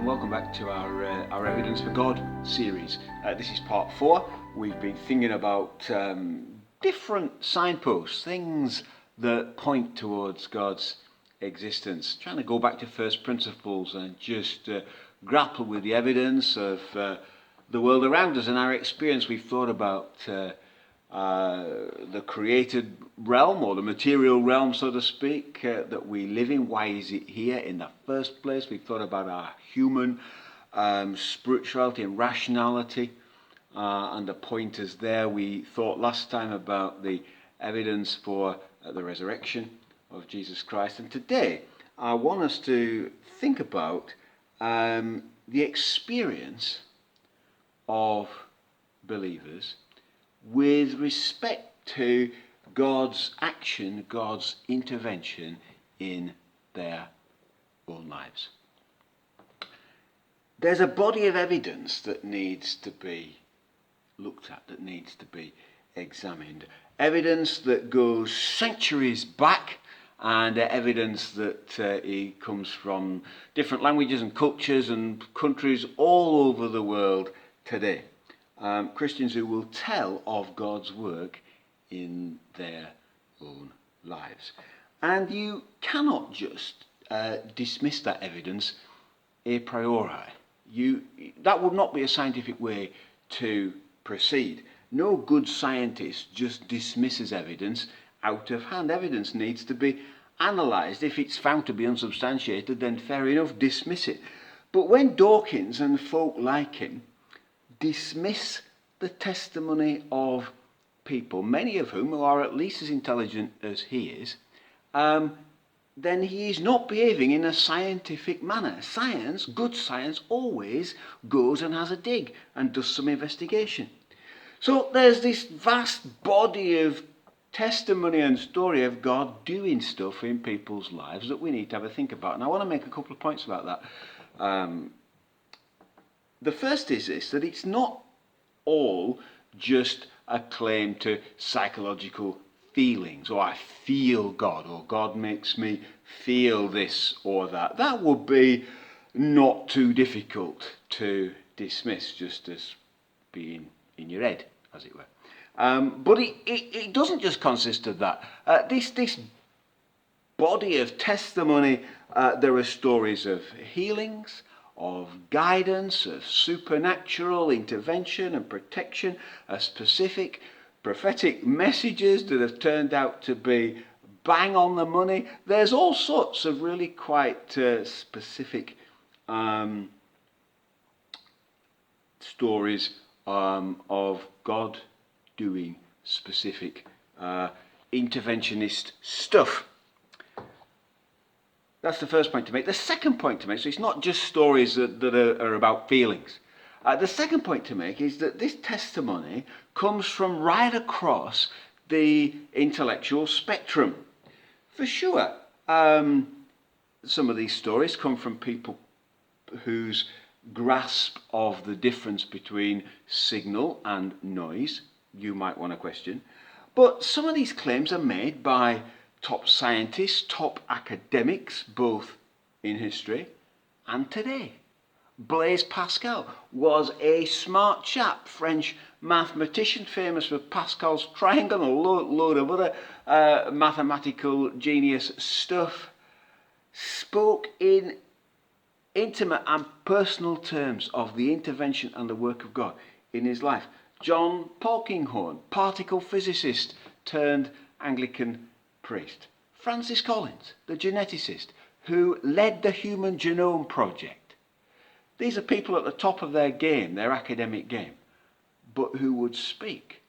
and welcome back to our Evidence for God series. This is part 4. We've been thinking about different signposts, things that point towards God's existence, trying to go back to first principles and just grapple with the evidence of the world around us and our experience. We've thought about the created realm, or the material realm, so to speak, that we live in. Why is it here in the first place? We've thought about our human spirituality and rationality, and the pointers there. We thought last time about the evidence for the resurrection of Jesus Christ, and today I want us to think about the experience of believers with respect to God's action, God's intervention in their own lives. There's a body of evidence that needs to be looked at, that needs to be examined. Evidence that goes centuries back, and evidence that it comes from different languages and cultures and countries all over the world today. Christians who will tell of God's work in their own lives. And you cannot just dismiss that evidence a priori. That would not be a scientific way to proceed. No good scientist just dismisses evidence out of hand. Evidence needs to be analysed. If it's found to be unsubstantiated, then fair enough, dismiss it. But when Dawkins and folk like him dismiss the testimony of people, many of whom are at least as intelligent as he is, then he is not behaving in a scientific manner. Science, good science, always goes and has a dig and does some investigation. So there's this vast body of testimony and story of God doing stuff in people's lives that we need to have a think about. And I want to make a couple of points about that. The first is this, that it's not all just a claim to psychological feelings, or I feel God, or God makes me feel this or that. That would be not too difficult to dismiss, just as being in your head, as it were. But it doesn't just consist of that. This body of testimony, there are stories of healings, of guidance, of supernatural intervention and protection, specific prophetic messages that have turned out to be bang on the money. There's all sorts of really quite specific stories of God doing specific interventionist stuff. That's the first point to make. The second point to make, so it's not just stories that are about feelings. The second point to make is that this testimony comes from right across the intellectual spectrum. For sure, some of these stories come from people whose grasp of the difference between signal and noise you might want to question. But some of these claims are made by top scientists, top academics, both in history and today. Blaise Pascal was a smart chap, French mathematician, famous for Pascal's triangle and a load of other mathematical genius stuff. Spoke in intimate and personal terms of the intervention and the work of God in his life. John Polkinghorne, particle physicist turned Anglican priest. Francis Collins, the geneticist who led the Human Genome Project. These are people at the top of their game, their academic game, but who would speak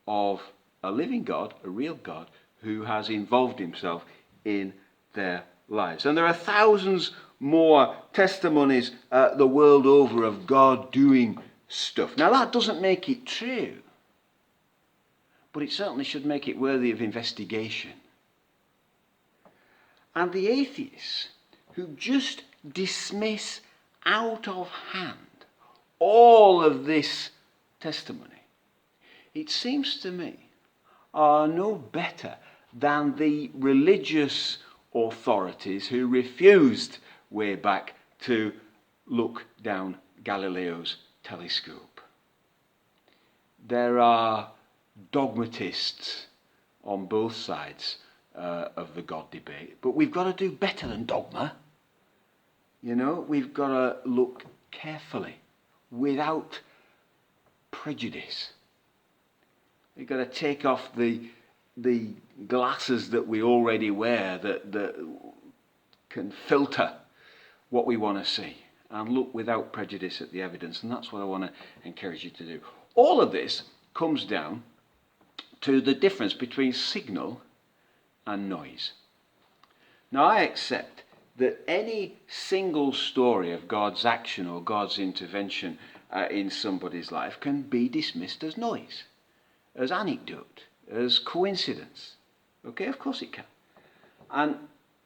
of a living God, a real God, who has involved himself in their lives. And there are thousands more testimonies the world over of God doing stuff. Now that doesn't make it true, but it certainly should make it worthy of investigation. And the atheists who just dismiss out of hand all of this testimony, it seems to me, are no better than the religious authorities who refused way back to look down Galileo's telescope. There are dogmatists on both sides of the God debate, but we've got to do better than dogma. You know, we've got to look carefully, without prejudice. We've got to take off the glasses that we already wear that can filter what we want to see, and look without prejudice at the evidence. And that's what I want to encourage you to do. All of this comes down to the difference between signal and noise. Now, I accept that any single story of God's action or God's intervention in somebody's life can be dismissed as noise, as anecdote, as coincidence. Okay, of course it can. And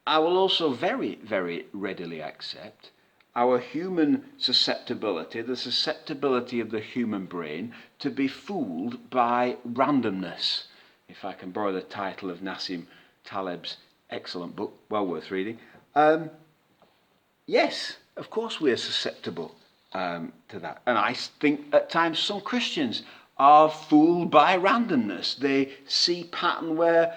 I will also very, very readily accept our human susceptibility, the susceptibility of the human brain, to be fooled by randomness. If I can borrow the title of Nassim Taleb's excellent book, well worth reading. Yes, of course we're susceptible to that. And I think at times some Christians are fooled by randomness. They see pattern where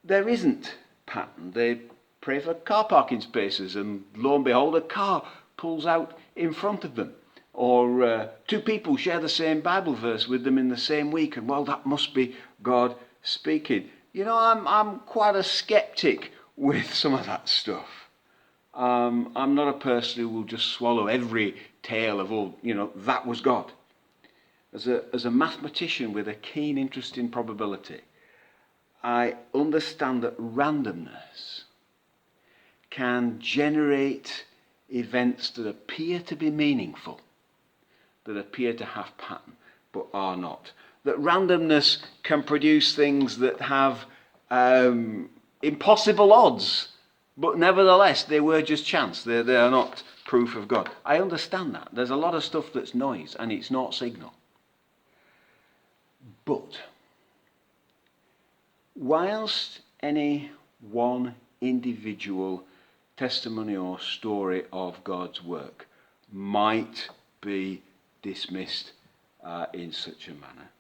there isn't pattern. They pray for car parking spaces and lo and behold a car pulls out in front of them. Or two people share the same Bible verse with them in the same week, and well, that must be God speaking. You know, I'm quite a skeptic with some of that stuff. I'm not a person who will just swallow every tale of all, you know, that was God. As a mathematician with a keen interest in probability, I understand that randomness can generate events that appear to be meaningful, that appear to have pattern, but are not. That randomness can produce things that have impossible odds, but nevertheless they were just chance. They are not proof of God. I understand that. There's a lot of stuff that's noise and it's not signal. But whilst any one individual testimony or story of God's work might be dismissed in such a manner,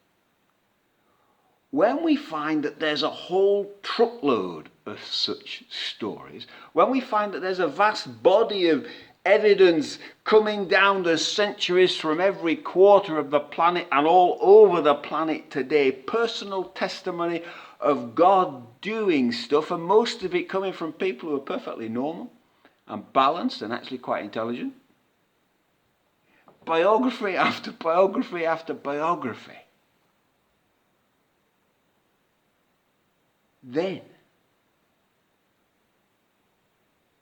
when we find that there's a whole truckload of such stories, when we find that there's a vast body of evidence coming down the centuries from every quarter of the planet and all over the planet today, personal testimony of God doing stuff, and most of it coming from people who are perfectly normal and balanced and actually quite intelligent. Biography after biography after biography. Then,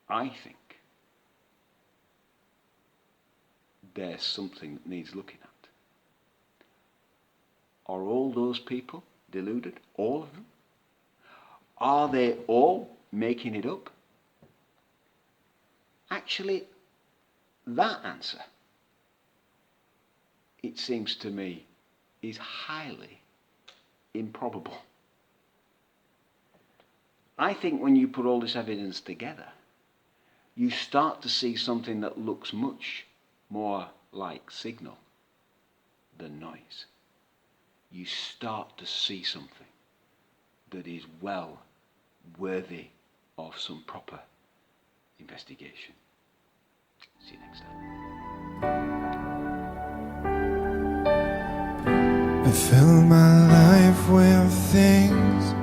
I think there's something that needs looking at. Are all those people deluded? All of them? Are they all making it up? Actually, that answer, it seems to me, is highly improbable. I think when you put all this evidence together, you start to see something that looks much more like signal than noise. You start to see something that is well worthy of some proper investigation. See you next time. I fill my life with things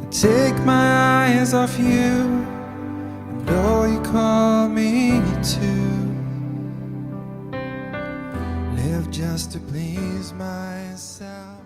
that take my eyes off you and all you call me to. Live just to please myself.